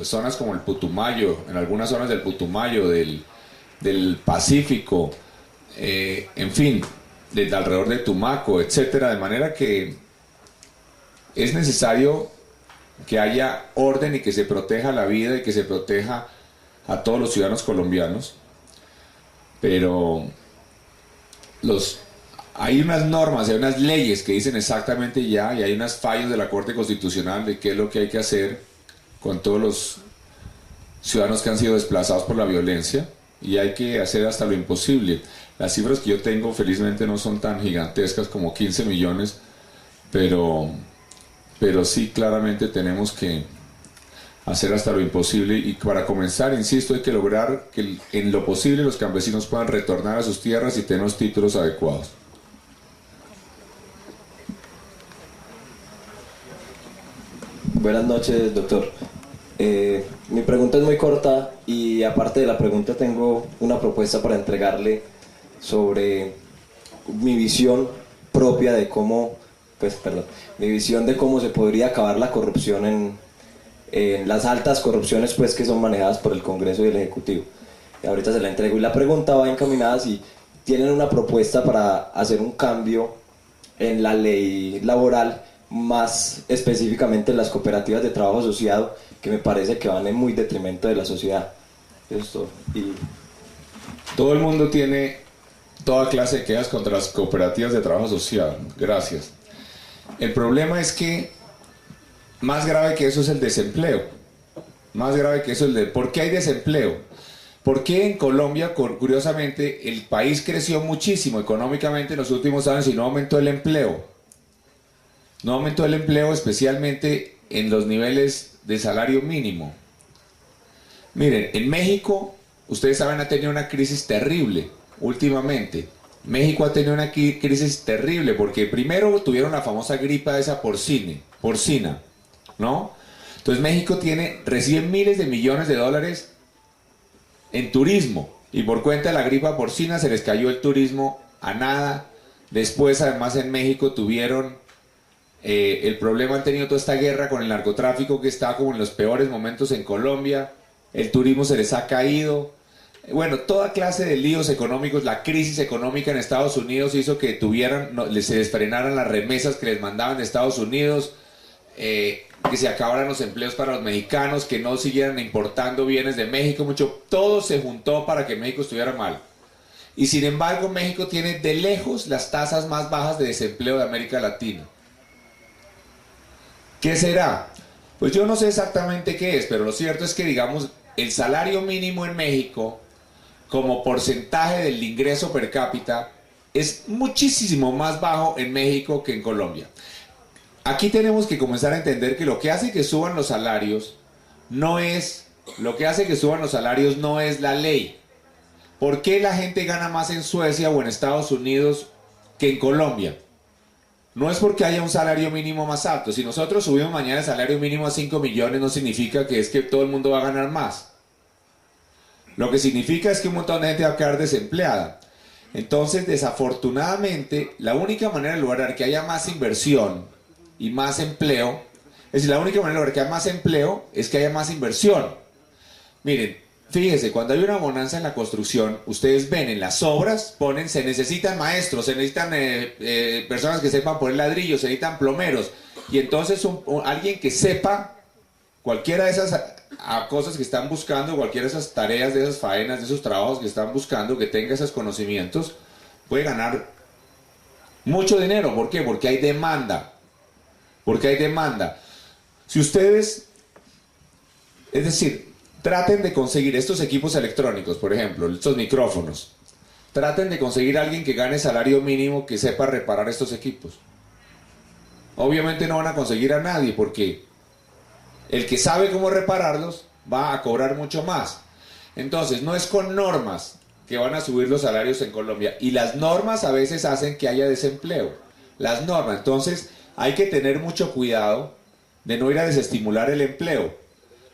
zonas como el Putumayo, en algunas zonas del Putumayo, del Pacífico, en fin, desde alrededor de Tumaco, etcétera, de manera que es necesario que haya orden y que se proteja la vida y que se proteja a todos los ciudadanos colombianos, pero hay unas normas, hay unas leyes que dicen exactamente ya, y hay unos fallos de la Corte Constitucional de qué es lo que hay que hacer con todos los ciudadanos que han sido desplazados por la violencia, y hay que hacer hasta lo imposible. Las cifras que yo tengo felizmente no son tan gigantescas como 15 millones, pero sí claramente tenemos que hacer hasta lo imposible, y para comenzar, insisto, hay que lograr que en lo posible los campesinos puedan retornar a sus tierras y tener los títulos adecuados. Buenas noches, doctor. Mi pregunta es muy corta y aparte de la pregunta tengo una propuesta para entregarle sobre mi visión propia de cómo, mi visión de cómo se podría acabar la corrupción en las altas corrupciones pues que son manejadas por el Congreso y el Ejecutivo. Y ahorita se la entrego y la pregunta va encaminada si tienen una propuesta para hacer un cambio en la ley laboral, más específicamente en las cooperativas de trabajo asociado, que me parece que van en muy detrimento de la sociedad. Esto, y... Todo el mundo tiene toda clase de quejas contra las cooperativas de trabajo asociado. Gracias. El problema es que más grave que eso es el desempleo. Más grave que eso es ¿por qué hay desempleo? ¿Por qué en Colombia, curiosamente, el país creció muchísimo económicamente en los últimos años y no aumentó el empleo? No aumentó el empleo, especialmente en los niveles de salario mínimo. Miren, en México, ustedes saben, ha tenido una crisis terrible últimamente. México ha tenido una crisis terrible porque primero tuvieron la famosa gripa esa porcina, ¿no? Entonces México recibe miles de millones de dólares en turismo, y por cuenta de la gripa porcina se les cayó el turismo a nada. Después, además, en México tuvieron el problema, han tenido toda esta guerra con el narcotráfico que está como en los peores momentos en Colombia. El turismo se les ha caído. Bueno, toda clase de líos económicos. La crisis económica en Estados Unidos hizo que se les frenaran las remesas que les mandaban de Estados Unidos, que se acabaran los empleos para los mexicanos, que no siguieran importando bienes de México, mucho. Todo se juntó para que México estuviera mal. Y sin embargo, México tiene de lejos las tasas más bajas de desempleo de América Latina. ¿Qué será? Pues yo no sé exactamente qué es, pero lo cierto es que, digamos, el salario mínimo en México, como porcentaje del ingreso per cápita, es muchísimo más bajo en México que en Colombia. Aquí tenemos que comenzar a entender que lo que hace que suban los salarios no es la ley. ¿Por qué la gente gana más en Suecia o en Estados Unidos que en Colombia? No es porque haya un salario mínimo más alto. Si nosotros subimos mañana el salario mínimo a 5 millones, no significa que es que todo el mundo va a ganar más. Lo que significa es que un montón de gente va a quedar desempleada. Entonces, desafortunadamente, la única manera de lograr que haya más inversión y más empleo, es decir, la única manera de lograr que haya más empleo es que haya más inversión. Miren, fíjese, cuando hay una bonanza en la construcción, ustedes ven en las obras, se necesitan maestros, se necesitan personas que sepan poner ladrillos, se necesitan plomeros, y entonces alguien que sepa cualquiera de esas cosas que están buscando, cualquiera de esas tareas, de esas faenas, de esos trabajos que están buscando, que tenga esos conocimientos, puede ganar mucho dinero. ¿Por qué? Porque hay demanda. Si ustedes, es decir, traten de conseguir estos equipos electrónicos, por ejemplo, estos micrófonos. Traten de conseguir a alguien que gane salario mínimo, que sepa reparar estos equipos. Obviamente no van a conseguir a nadie, porque el que sabe cómo repararlos va a cobrar mucho más. Entonces, no es con normas que van a subir los salarios en Colombia. Y las normas a veces hacen que haya desempleo. Las normas. Entonces, hay que tener mucho cuidado de no ir a desestimular el empleo.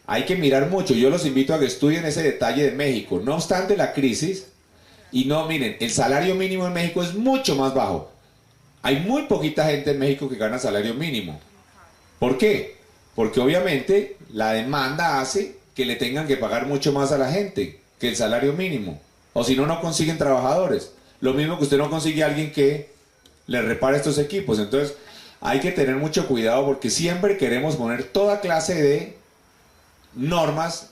Hay que mirar mucho. Yo los invito a que estudien ese detalle de México. No obstante la crisis, miren, el salario mínimo en México es mucho más bajo. Hay muy poquita gente en México que gana salario mínimo. ¿Por qué? porque obviamente la demanda hace que le tengan que pagar mucho más a la gente que el salario mínimo, o si no, no consiguen trabajadores. Lo mismo que usted no consigue a alguien que le repare estos equipos. Entonces hay que tener mucho cuidado porque siempre queremos poner toda clase de normas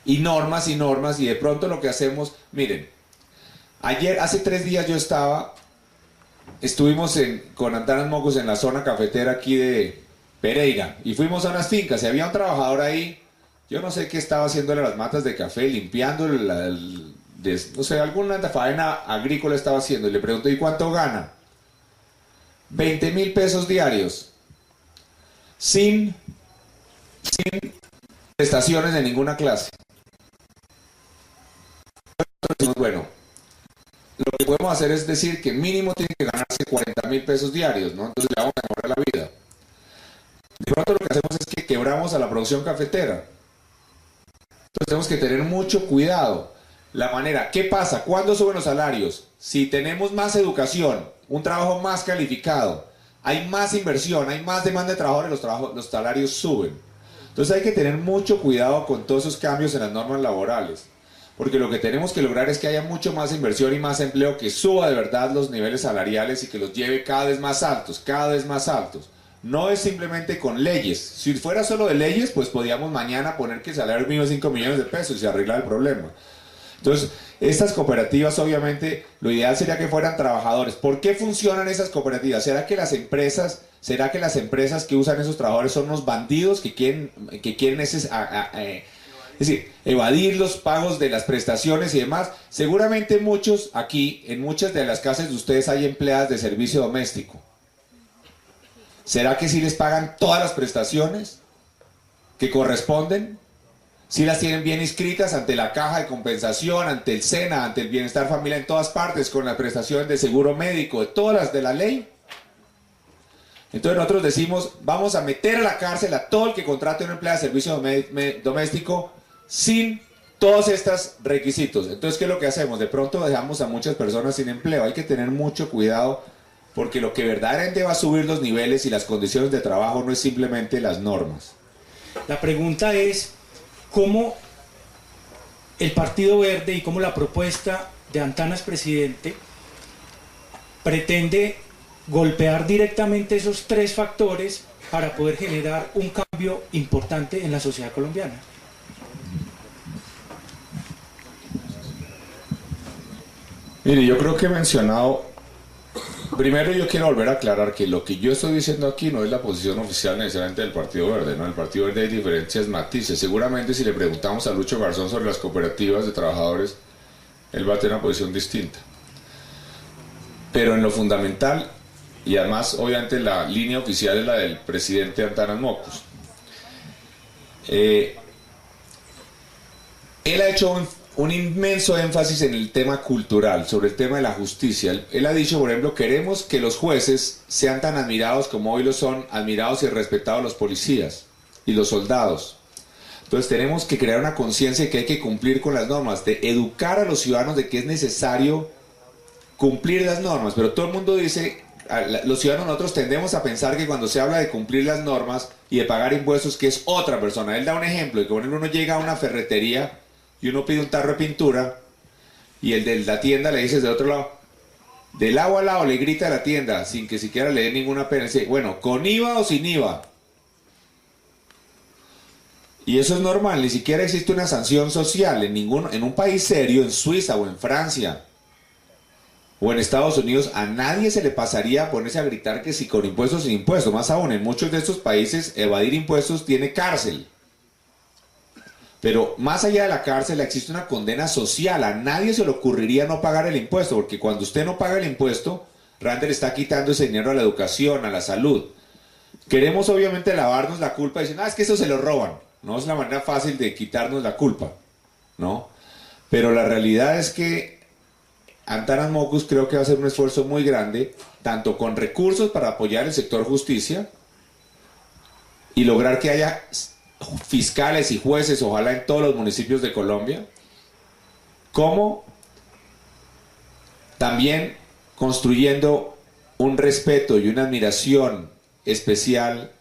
y normas y normas, y de pronto lo que hacemos, miren, hace 3 días estuvimos con Antanas Mocos en la zona cafetera aquí de Pereira, y fuimos a unas fincas y había un trabajador ahí, yo no sé qué estaba haciéndole las matas de café, limpiando no sé, alguna faena agrícola estaba haciendo, y le pregunté, ¿y cuánto gana? 20.000 pesos diarios, sin prestaciones de ninguna clase. Entonces, bueno, lo que podemos hacer es decir que mínimo tiene que ganarse 40.000 pesos diarios, ¿no? Entonces le vamos a mejorar la vida. De pronto lo que hacemos es que quebramos a la producción cafetera. Entonces tenemos que tener mucho cuidado. La manera, ¿qué pasa? ¿Cuándo suben los salarios? Si tenemos más educación, un trabajo más calificado, hay más inversión, hay más demanda de trabajadores, los salarios suben. Entonces hay que tener mucho cuidado con todos esos cambios en las normas laborales, porque lo que tenemos que lograr es que haya mucho más inversión y más empleo, que suba de verdad los niveles salariales y que los lleve cada vez más altos, cada vez más altos. No es simplemente con leyes. Si fuera solo de leyes, pues podíamos mañana poner que el salario mínimo es 5 millones de pesos y se arregla el problema. Entonces, estas cooperativas, obviamente, lo ideal sería que fueran trabajadores. ¿Por qué funcionan esas cooperativas? ¿Será que las empresas que usan esos trabajadores son unos bandidos que quieren es decir, evadir los pagos de las prestaciones y demás? Seguramente muchos aquí, en muchas de las casas de ustedes hay empleadas de servicio doméstico. ¿Será que sí les pagan todas las prestaciones que corresponden? ¿Sí las tienen bien inscritas ante la caja de compensación, ante el SENA, ante el bienestar familiar, en todas partes, con las prestaciones de seguro médico, de todas las de la ley? Entonces nosotros decimos, vamos a meter a la cárcel a todo el que contrate una empleada de servicio doméstico sin todos estos requisitos. Entonces, ¿qué es lo que hacemos? De pronto dejamos a muchas personas sin empleo. Hay que tener mucho cuidado, porque lo que verdaderamente va a subir los niveles y las condiciones de trabajo no es simplemente las normas. La pregunta es, ¿cómo el Partido Verde y cómo la propuesta de Antanas presidente pretende golpear directamente esos 3 factores para poder generar un cambio importante en la sociedad colombiana? Mire, yo creo que he mencionado, primero yo quiero volver a aclarar que lo que yo estoy diciendo aquí no es la posición oficial necesariamente del Partido Verde, ¿no? En el Partido Verde hay diferentes matices. Seguramente si le preguntamos a Lucho Garzón sobre las cooperativas de trabajadores, él va a tener una posición distinta. Pero en lo fundamental, y además obviamente la línea oficial es la del presidente Antanas Mocos, él ha hecho un inmenso énfasis en el tema cultural, sobre el tema de la justicia. Él ha dicho, por ejemplo, queremos que los jueces sean tan admirados como hoy lo son admirados y respetados los policías y los soldados. Entonces tenemos que crear una conciencia de que hay que cumplir con las normas, de educar a los ciudadanos de que es necesario cumplir las normas. Pero todo el mundo dice, los ciudadanos, nosotros tendemos a pensar que cuando se habla de cumplir las normas y de pagar impuestos, que es otra persona. Él da un ejemplo, de que cuando uno llega a una ferretería y uno pide un tarro de pintura y el de la tienda le dice desde otro lado, de lado a lado le grita a la tienda sin que siquiera le dé ninguna pena, dice, bueno, ¿con IVA o sin IVA? Y eso es normal, ni siquiera existe una sanción social en un país serio, en Suiza o en Francia o en Estados Unidos, a nadie se le pasaría a ponerse a gritar que si con impuestos o sin impuestos. Más aún, en muchos de estos países evadir impuestos tiene cárcel. Pero más allá de la cárcel existe una condena social. A nadie se le ocurriría no pagar el impuesto, porque cuando usted no paga el impuesto, realmente le está quitando ese dinero a la educación, a la salud. Queremos obviamente lavarnos la culpa diciendo, es que eso se lo roban. No es la manera fácil de quitarnos la culpa, ¿no? Pero la realidad es que Antanas Mocos creo que va a hacer un esfuerzo muy grande, tanto con recursos para apoyar el sector justicia y lograr que haya fiscales y jueces, ojalá en todos los municipios de Colombia, como también construyendo un respeto y una admiración especial